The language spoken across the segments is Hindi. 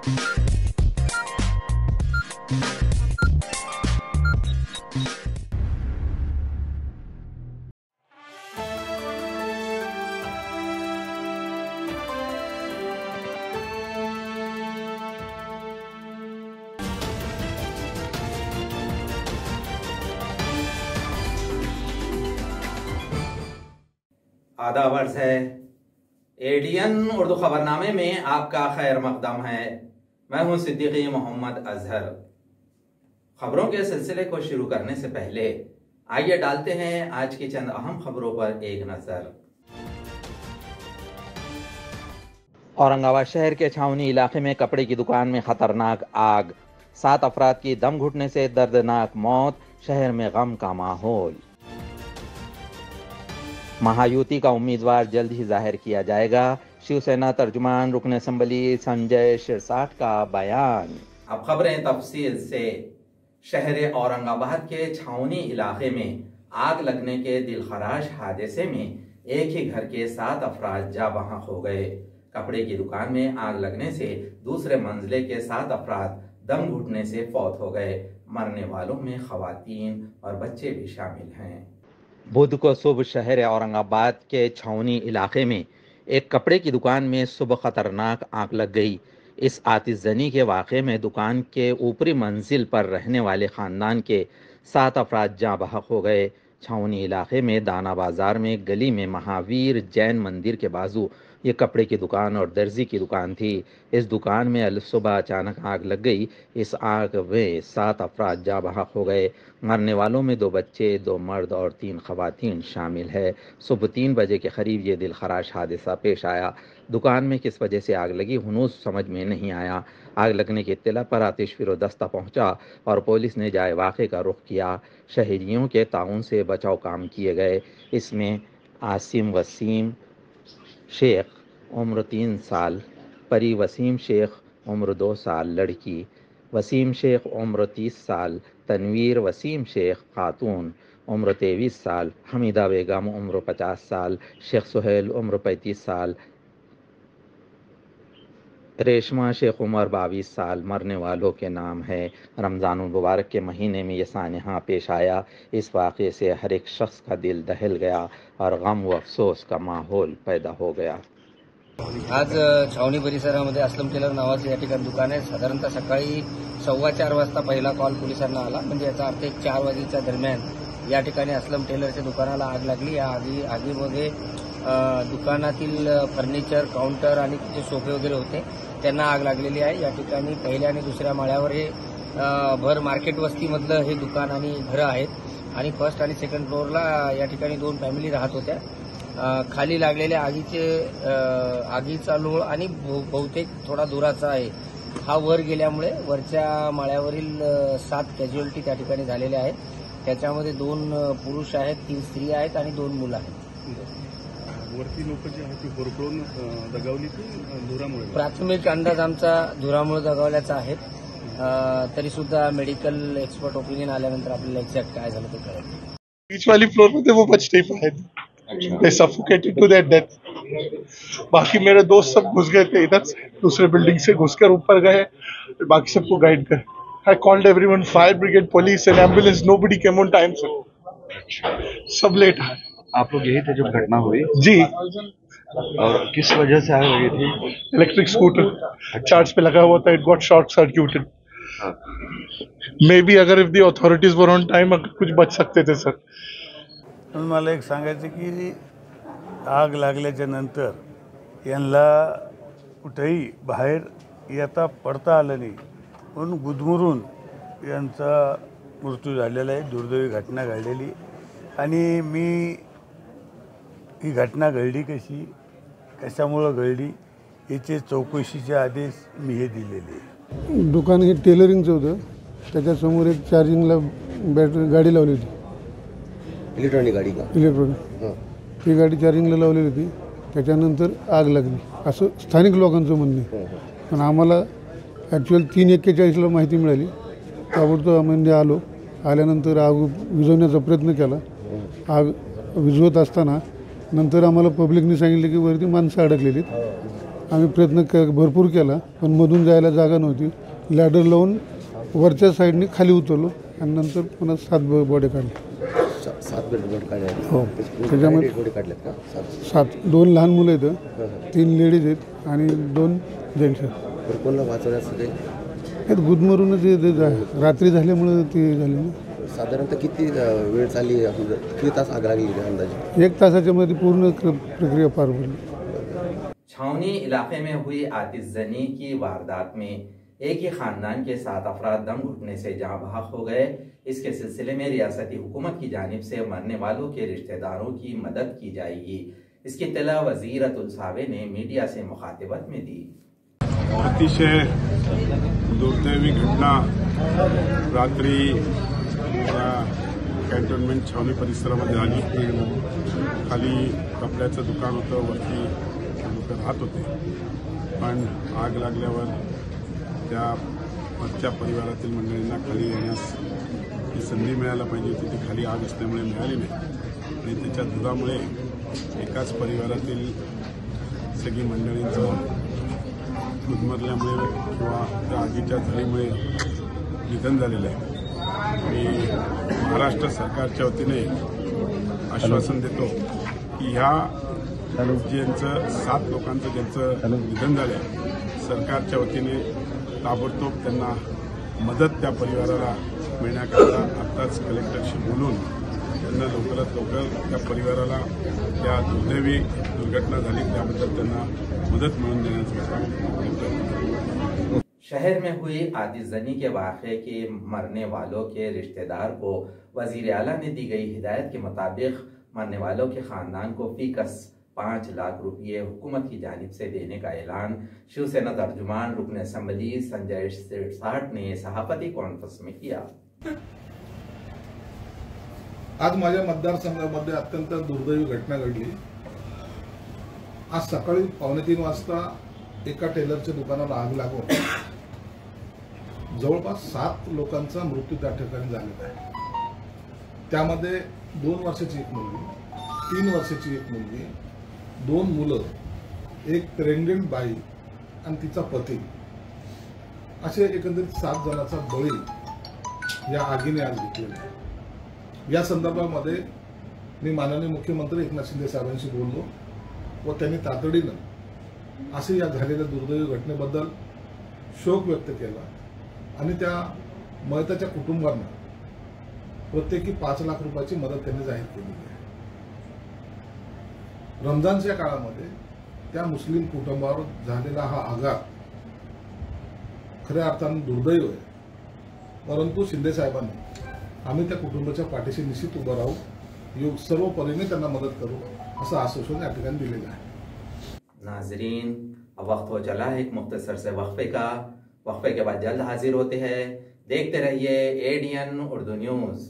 आदाब अर्ज़ है। एडीएन उर्दू खबरनामे में आपका खैर मकदम है। मैं हूं सिद्दीकी मोहम्मद अजहर। खबरों के सिलसिले को शुरू करने से पहले आइए डालते हैं आज की चंद अहम खबरों पर एक नजर। औरंगाबाद शहर के छावनी इलाके में कपड़े की दुकान में खतरनाक आग, 7 अफराद की दम घुटने से दर्दनाक मौत, शहर में गम का माहौल। महायुति का उम्मीदवार जल्द ही जाहिर किया जाएगा, शिवसेना तर्जुमान रुकन असेंबली संजय शिरसाट का बयान। अब खबरें तफसील से। शहर औरंगाबाद के छावनी इलाके में आग लगने के दिलखराश हादसे में एक ही घर के 7 अफराद जाँ बहक हो गए। कपड़े की दुकान में आग लगने से दूसरे मंजिले के 7 अफराद दम घुटने से फौत हो गए। मरने वालों में खवातीन और बच्चे भी शामिल हैं। बुध को सुबह शहर औरंगाबाद के छावनी इलाके में एक कपड़े की दुकान में सुबह खतरनाक आग लग गई। इस आतिशजनी के वाक़े में दुकान के ऊपरी मंजिल पर रहने वाले ख़ानदान के 7 अफराद जाँ बहक हो गए। छावनी इलाके में दाना बाज़ार में गली में महावीर जैन मंदिर के बाजू ये कपड़े की दुकान और दर्जी की दुकान थी। इस दुकान में अलसुबह अचानक आग लग गई। इस आग में 7 अफराद जाँ बहक हो गए। मरने वालों में 2 बच्चे, 2 मर्द और 3 खवातीन शामिल है। सुबह 3 बजे के करीब ये दिलखराश हादसा पेश आया। दुकान में किस वजह से आग लगी हुनूस समझ में नहीं आया। आग लगने की इत्तला पर आतिशफिरो दस्ता पहुंचा और पुलिस ने जाए वाक़े का रुख किया। शहरियों के ताउन से बचाव काम किए गए। इसमें आसिम वसीम शेख उम्र 3 साल, परी वसीम शेख उम्र 2 साल लड़की, वसीम शेख उम्र 30 साल, तनवीर वसीम शेख खातून उम्र 23 साल, हमीदा बेगम उम्र 50 साल, शेख सुहेल उम्र 35 साल, रेशमा शेख उमर 22 साल मरने वालों के नाम है। रमज़ान मुबारक के महीने में यह सानहा पेश आया। इस वाक़े से हर एक शख्स का दिल दहल गया और गम व अफसोस का माहौल पैदा हो गया। आज छावणी परिसरामध्ये असलम टेलर नावाचं या ठिकाणी दुकान आहे। साधारणतः सकाळी 4:15 वाजता पहिला कॉल पोलिसांना आला, म्हणजे याचा अर्थ 4 वाजेच्या दरम्यान या ठिकाणी असलम टेलरच्या दुकानाला आग लागली। या आगीमध्ये दुकानातील फर्निचर, काउंटर आणि जे सोफे वगैरे होते त्यांना आग लागलेली आहे। या ठिकाणी पहिल्या आणि दुसऱ्या माळ्यावर हे भर मार्केट वस्तीमधलं हे दुकान आणि घरं आहेत आणि फर्स्ट आणि सेकंड फ्लोअरला या ठिकाणी 2 फॅमिली राहत होत्या। खाली लागलेल्या आगीचा लोळ आणि बहुतेक थोडा दुराचा आहे। हा वर गेल्यामुळे वरच्या माळ्यावरील 7 कॅज्युअल्टी त्या ठिकाणी झालेल्या आहेत। त्याच्यामध्ये 2 पुरुष आहेत, 3 स्त्री आहेत आणि 2 मुलं आहेत। वरती लोक जी आहेत ती होरपळून दगावली की धुरामुळे? प्राथमिक अंदाज आमचा धुरामुळे दगावल्याचा आहे। तरी सुद्धा मेडिकल एक्सपर्ट ओपिनियन आल्यानंतर आपल्याला एक्झॅक्ट काय झालं ते कळेल। बीच वाली फ्लोर पे थे वो बचते ही पाए थे। They suffocated to their death। बाकी मेरे दोस्त सब घुस गए थे इधर से, दूसरे बिल्डिंग से घुसकर ऊपर गए, बाकी सबको गाइड कर। I called everyone, fire brigade, police and ambulance, nobody came on time sir। सब लेट आए। आप लोग यही थे जब घटना हुई? जी। और किस वजह से आग लगी थी? इलेक्ट्रिक स्कूटर चार्ज पे लगा हुआ था, it got short circuited. Maybe अगर if the authorities were on time कुछ बच सकते थे सर। मला एक सांगायचं की आग लागल्याच्या नंतर यांना कुठेही बाहेर येता पडता आलं नाही म्हणून गुदमरून यांचा मृत्यू झालेला आहे। दुर्दैवी घटना घडलेली आणि मी ही घटना घडली कशी, कशामुळं घडली याचे चौकशीचे आदेश मी हे दिलेले। दुकान हे टेलरिंगचं होतं, त्याच्यासमोर एक चार्जिंगला बॅटरी गाडी लावली होती, इलेक्ट्रॉनिक गाडी का? इलेक्ट्रॉनिक। ती गाडी चार्जिंगला लावलेली होती, त्याच्यानंतर आग लागली असं स्थानिक लोकांचं म्हणणं आहे। पण आम्हाला ॲक्च्युअल 3:41ला माहिती मिळाली, ताबडतोब आम्ही आलो। आल्यानंतर आग विझवण्याचा प्रयत्न केला। आग विझवत असताना नंतर आम्हाला पब्लिकने सांगितलं की वरती माणसं अडकलेली आहेत आम्ही प्रयत्न भरपूर केला, पण मधून जायला जागा नव्हती. लॅडर लावून वरच्या साईडने खाली उतरलो आणि नंतर पुन्हा 7 बॉडी काढल्या. 7 बेड काढले. हो, त्याच्यामध्ये बॉडी काढल्यात का? 7. 2 लहान मुलं आहेत, 3 लेडीज आहेत आणि 2 जेंट्स आहेत. कोणाला वाचवण्यासाठी हे गुदमरूनच रात्री झाल्यामुळे ते झाले ना. साधारणतः किती वेळ चालली, किती तास आग लागली अंदाजे? 1 तासाच्या मध्ये पूर्ण प्रक्रिया पार पडली. छावनी इलाके में हुई आतिशजनी की वारदात में एक ही खानदान के 7 अफराद दम घुटने से जहां बहक हो गए. इसके सिलसिले में रियासती हुकूमत की जानिब से मरने वालों के रिश्तेदारों की मदद की जाएगी. इसकी इत्तला वजीर अतुल सावे ने मीडिया से मुखातिबत में दी. अतिशय दुर्दैवी घटना रात्री कॅन्टोन्मेंट छावणी परिसरामध्ये झाली. खाली कपड्याचं दुकान होतं, वरती लोक राहत होते, पण आग लागल्यावर त्या वरच्या परिवारातील मंडळींना खाली येण्यास ही संधी मिळायला पाहिजे होती, ती खाली आग असल्यामुळे मिळाली नाही आणि त्याच्या धुरामुळे एकाच परिवारातील सगळी मंडळींचं गुदमरल्यामुळे किंवा त्या आगीच्या झळीमुळे निधन झालेलं आहे. मी महाराष्ट्र सरकारच्या वतीने आश्वासन देतो की ह्या ज्यांचं 7 लोकांचं ज्यांचं निधन झालं आहे, सरकारच्या वतीने ताबडतोब त्यांना मदत त्या परिवाराला मिळण्याकरता आत्ताच कलेक्टरशी बोलून त्यांना लवकरात लवकर त्या परिवाराला त्या दुर्दैवी दुर्घटना झाली त्याबद्दल त्यांना मदत मिळवून देण्याचं काम. शहर में हुई आतिशजनी के वाक़े के मरने वालों के रिश्तेदार को वज़ीर आला ने दी गई हिदायत के मुताबिक मरने वालों के खानदान को फीकस 5 लाख रुपये हुकूमत की जानिब से देने का ऐलान शिवसेना तर्जुमान रुकन असम्बली संजय शिरसाट ने सहाफती कॉन्फ्रेंस में किया. आज माझ्या मतदारसंघामध्ये अत्यंत दुर्दैवी घटना घडली. आज सकाळी 2:45 वाजता एका टेलरच्या दुकानाला आग लागून जवळपास 7 लोकांचा मृत्यू त्या ठिकाणी झालेला आहे. त्यामध्ये 2 वर्षाची एक मुलगी, 3 वर्षाची एक मुलगी, 2 मुलं, एक प्रेग्नंट बाई आणि तिचा पती, असे एकंदरीत 7 जणांचा बळी या आगीने आज घेतलेला आहे. या संदर्भामध्ये मी माननीय मुख्यमंत्री एकनाथ शिंदे साहेबांशी बोललो व त्यांनी तातडीनं असे या झालेल्या दुर्दैवी घटनेबद्दल शोक व्यक्त केला आणि त्या मयताच्या कुटुंबांना प्रत्येकी 5 लाख रुपयाची मदत त्यांनी जाहीर केली आहे. रमजानच्या काळामध्ये त्या मुस्लिम कुटुंबावर झालेला हा आघात खऱ्या अर्थानं दुर्दैव आहे, परंतु शिंदे साहेबांनी आम्ही त्या कुटुंबाच्या पाठीशी निश्चित उभं राहू, सर्व परीने त्यांना मदत करू असं आश्वासन या ठिकाणी दिलेलं आहे. नाजरीन, अब वक्त हो चला है एक मुख्तसर से वक्फे का. वक्फे के बाद जल्द हाजिर होते हैं. देखते रहिए ADN उर्दू न्यूज.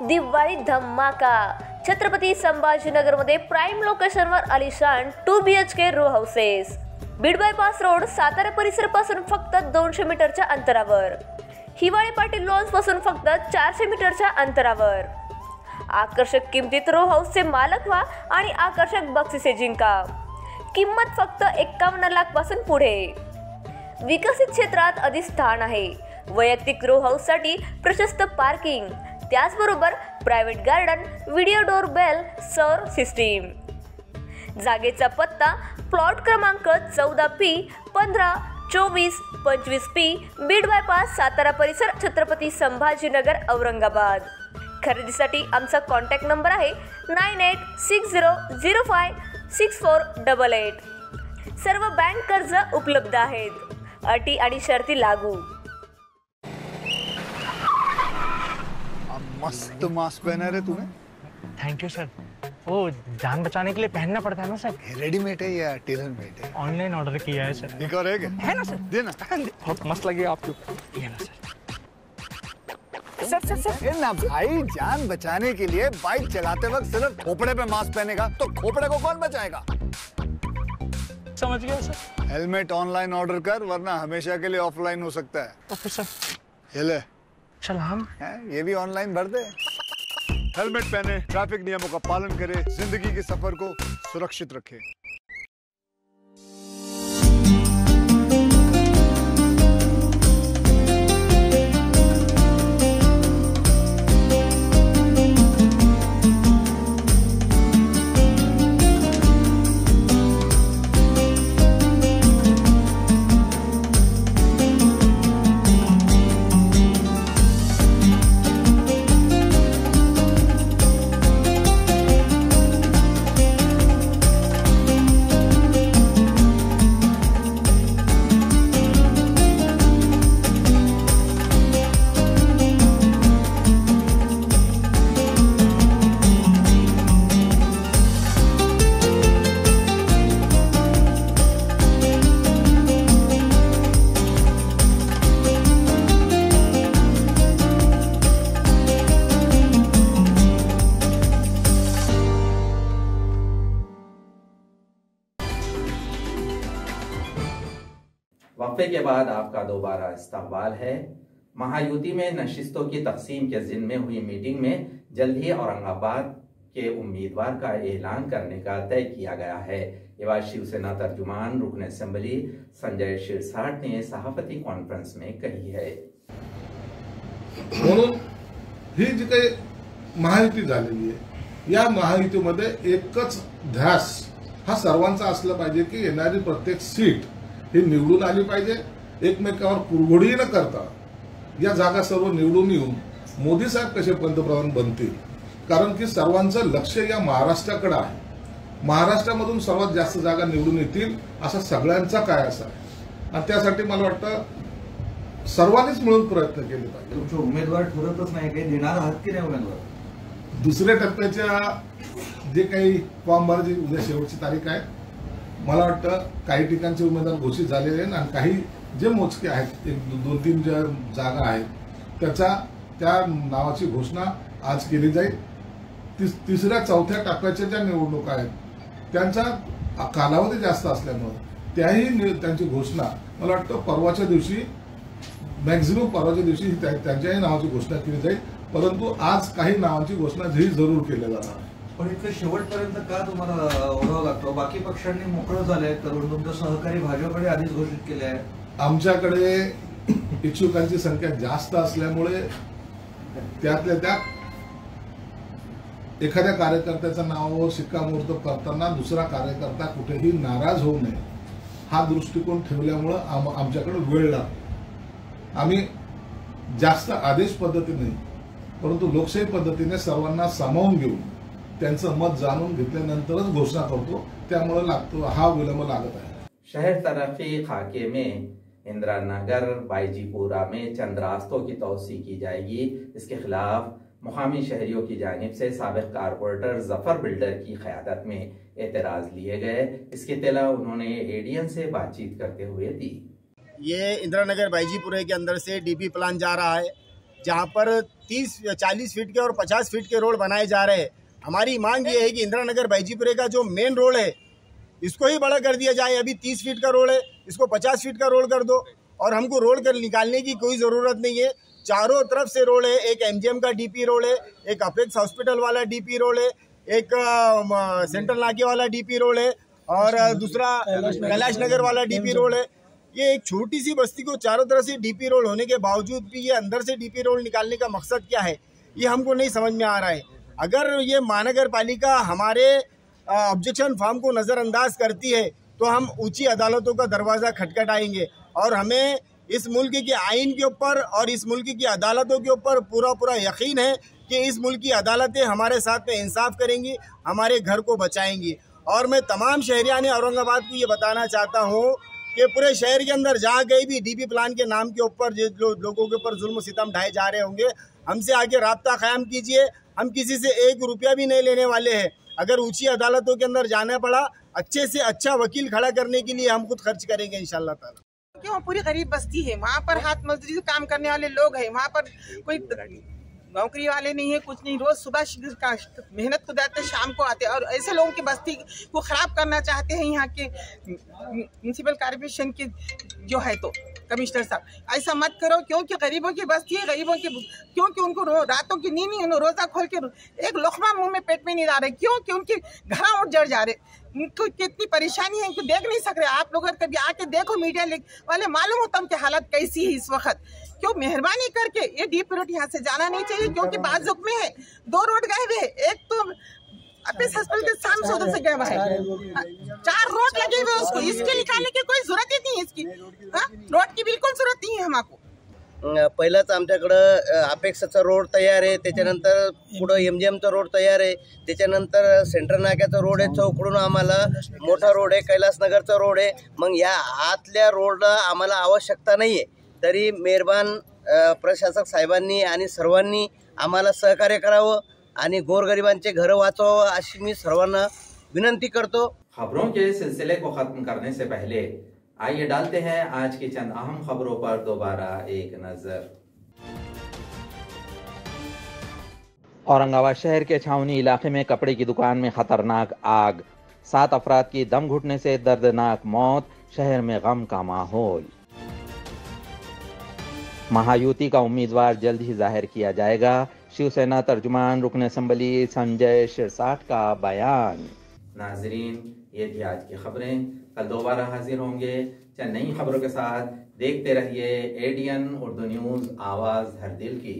दिवाळी धमाका. छत्रपती संभाजीनगरमध्ये प्राईम लोकेशनवर आलिशान 2 BHK row houses. Beed bypass road, Satara परिसरापासून फक्त 200 मीटरच्या अंतरावर. हिवाळी पाटील लॉन्स पासून फक्त 400 मीटरच्या अंतरावर. आकर्षक किमतीत रो हाऊसचे मालक व्हा आणि आकर्षक बक्षिसे जिंका. किंमत फक्त 51 लाख पासून पुढे. विकसित क्षेत्रात अधिष्ठान आहे. वैयक्तिक रो हाऊससाठी प्रशस्त पार्किंग, त्याचबरोबर private garden, video door bell, सौर सिस्टीम. जागेचा पत्ता प्लॉट क्रमांक 14P 15 24 25P Beed bypass Satara परिसर छत्रपती संभाजीनगर औरंगाबाद। खरेदीसाठी आमचा कॉन्टॅक्ट नंबर आहे 9860056488। सर्व बँक कर्ज उपलब्ध आहेत, अटी आणि शर्ती लागू। मस्त मास्क पहना रे तूने। Thank you sir. वो जान बचाने के लिए पहनना पड़ता है ना सर। रेडीमेड है या टेलर मेड है? ऑनलाइन ऑर्डर किया है सर। एक और है ना सर? देना। बहुत मस्त लगे आपको। ये ना सर। सर ना भाई, जान बचाने के लिए बाइक चलाते वक्त सिर्फ खोपड़े पे मास्क पहनेगा तो खोपड़े को कौन बचाएगा? समझ गया सर। हेलमेट ऑनलाइन ऑर्डर कर, वरना हमेशा के लिए ऑफलाइन हो सकता है। Okay sir. ये ले चलान ये भी ऑनलाइन भर दे। हेलमेट पहने, ट्रैफिक नियमों का पालन करे, जिंदगी के सफर को सुरक्षित रखे। वक्फे के बाद आपका दोबारा इस्तकबाल है। महायुति में नशिस्तों की तकसीम के जिम्मे हुई मीटिंग में जल्द ही औरंगाबाद के उम्मीदवार का ऐलान करने का तय किया गया है। ये बात शिवसेना तर्जुमान रुकन असेंबली संजय शिरसाट ने सहाफती कॉन्फ्रेंस में कही है। म्हणून ही जी काही महायुती झालेली आहे, या महायुतीमध्ये एकच ध्यास हा सर्वांचा असला पाहिजे की येणारी प्रत्येक सीट ही निवडून आली पाहिजे। एकमेकावर कुरघोडी न करता या जागा सर्व निवडून येऊन मोदी साहेब कसे पंतप्रधान बनतील, कारण की सर्वांचं लक्ष या महाराष्ट्राकडे आहे। महाराष्ट्रामधून सर्वात जास्त जागा निवडून येतील असा सगळ्यांचा काय असा आहे, आणि त्यासाठी मला वाटतं सर्वांनीच मिळून प्रयत्न केले पाहिजे। तुमचे उमेदवार ठरतच नाही, काही देणार आहात की नाही उमेदवार? दुसऱ्या टप्प्याच्या जे काही फॉर्म भरायची उद्या शेवटची तारीख आहे। मला वाटतं काही ठिकाणचे उमेदवार घोषित झालेले आहेत आणि काही जे मोजके आहेत, एक 2-3 ज्या जागा आहेत त्या नावाची घोषणा आज केली जाईल। तिसऱ्या चौथ्या टप्प्याच्या ज्या निवडणुका आहेत त्यांचा कालावधी जास्त असल्यामुळे त्यांची घोषणा मला वाटतं परवाच्या दिवशी, मॅक्झिमम परवाच्या दिवशी त्यांच्याही नावाची घोषणा केली जाईल। परंतु आज काही नावांची घोषणा जरूर केल्या जाणार आहे। पण इतकं शेवटपर्यंत का तुम्हाला ओढावं लागतं? बाकी पक्षांनी मोकळं झालंय, तरुण तुमचं सहकारी भाजपकडे आधीच घोषित केले आहे। आमच्याकडे इच्छुकांची संख्या जास्त असल्यामुळे त्यातल्या त्यात एखाद्या कार्यकर्त्याचं नावावर शिक्कामोर्तब करताना दुसरा कार्यकर्ता कुठेही नाराज होऊ नये हा दृष्टिकोन ठेवल्यामुळे आमच्याकडे वेळ लागतो। आम्ही जास्त आदेश पद्धतीने परंतु लोकशाही पद्धतीने सर्वांना सामावून घेऊन त्यांचं मत जाणून घेतल्यानंतरच घोषणा करतो, त्यामुळे हा विलंब लागत आहे। शहर तरक्की खाके में इंदिरा नगर बाईजीपुरा में चंद रास्तों की तोसी की जाएगी। इसके खिलाफ मुकामी शहरियों की जानिब से साबिक कारपोरेटर जफर बिल्डर की क़यादत में एतराज लिए गए। इसकी इत्तला उन्होंने एडीएन से बातचीत करते हुए दी। ये इंदिरा नगर बाईजीपुरे के अंदर से डीपी प्लान जा रहा है, जहाँ पर 30-40 फीट के और 50 फीट के रोड बनाए जा रहे हैं। हमारी मांग ये है कि इंदिरा नगर बाईजीपुरे का जो मेन रोड है इसको ही बड़ा कर दिया जाए। अभी 30 फीट का रोड है, इसको 50 फीट का रोड कर दो, और हमको रोड कर निकालने की कोई ज़रूरत नहीं है। चारों तरफ से रोड है, एक एमजीएम का डीपी रोड है, एक अपेक्स हॉस्पिटल वाला डीपी रोड है, एक सेंट्रल नाके वाला डीपी रोड है, और दूसरा कैलाश नगर वाला डीपी रोड है। ये एक छोटी सी बस्ती को चारों तरफ से डीपी रोड होने के बावजूद भी ये अंदर से डीपी रोड निकालने का मकसद क्या है, ये हमको नहीं समझ में आ रहा है। अगर ये महानगर पालिका हमारे ऑब्जेक्शन फॉर्म को नज़रअंदाज करती है तो हम ऊंची अदालतों का दरवाज़ा खटखटाएंगे। और हमें इस मुल्क के आइन के ऊपर और इस मुल्क की अदालतों के ऊपर पूरा यकीन है कि इस मुल्क की अदालतें हमारे साथ में इंसाफ करेंगी, हमारे घर को बचाएंगी। और मैं तमाम शहरियान औरंगाबाद को ये बताना चाहता हूँ कि पूरे शहर के अंदर जहाँ कहीं भी डीपी प्लान के नाम के ऊपर जो लोगों के ऊपर जुल्म सितम ढाए जा रहे होंगे, हमसे आगे राब्ता कायम कीजिए। हम किसी से 1 रुपया भी नहीं लेने वाले हैं। अगर ऊंची अदालतों के अंदर जाना पड़ा, अच्छे से अच्छा वकील खड़ा करने के लिए हम खुद खर्च करेंगे इंशाल्लाह ताला। क्यों पूरी गरीब बस्ती है, वहाँ पर हाथ मजदूरी से काम करने वाले लोग हैं, वहाँ पर कोई नौकरी वाले नहीं है, कुछ नहीं। रोज सुबह मेहनत को जाते शाम को आते, और ऐसे लोगों की बस्ती को खराब करना चाहते हैं यहाँ के म्यूनिसिपल कॉर्पोरेशन के जो है तो कमिश्नर साहब। ऐसा मत करो, क्योंकि गरीबों की बस्ती है, गरीबों की, क्योंकि उनको रातों की नींद नहीं, उन्हें रोजा खोल के एक लोकमा मुंह में पेट में नहीं ला रहे, क्योंकि उनके घर उठ जड़ जा रहे, उनको कितनी परेशानी है, इनको देख नहीं सक रहे। आप लोग कभी आके देखो, मीडिया वाले मालूम होता उनकी हालत कैसी है इस वक्त। क्यों मेहरबानी करके ये डीप रोड यहाँ से जाना नहीं चाहिए, क्योंकि बाजुक में है 2 रोड गए हुए, एक तो अपिस हॉस्पिटल के सामने उधर से गया हुआ है, 4 रोड लगे हुए, उसको इसके निकालने की कोई जरूरत ही नहीं है। इसकी रोड की बिलकुल जरूरत नाही है हमको। पहिलाच आमच्याकडं अपेक्साचा रोड तयार आहे, त्याच्यानंतर पुढं MGMचा रोड तयार आहे, त्याच्यानंतर सेंट्रल नाक्याचा रोड आहे, चौकडून आम्हाला मोठा रोड आहे, कैलासनगरचा रोड आहे। मग या आतल्या रोडला आम्हाला आवश्यकता नाही आहे, तरी मेहरबान प्रशासक साहेबांनी आणि सर्वांनी आम्हाला सहकार्य करावं आणि गोरगरिबांचे घर वाचवावं अशी मी सर्वांना विनंती करतो। खबरों के सिलसिले को खत्म करने से पहले आइए डालते हैं आज की चंद अहम खबरों पर दोबारा एक नजर। औरंगाबाद शहर के छावनी इलाके में कपड़े की दुकान में खतरनाक आग, 7 अफराद की दम घुटने से दर्दनाक मौत, शहर में गम का माहौल। महायुति का उम्मीदवार जल्द ही जाहिर किया जाएगा, शिवसेना तर्जुमान रुकन असम्बली संजय शिरसाट का बयान। नाजरीन, ये थी आज की खबरें। कल दोबारा हाजिर होंगे चंद नई खबरों के साथ। देखते रहिए ADN उर्दू न्यूज़, आवाज़ हर दिल की।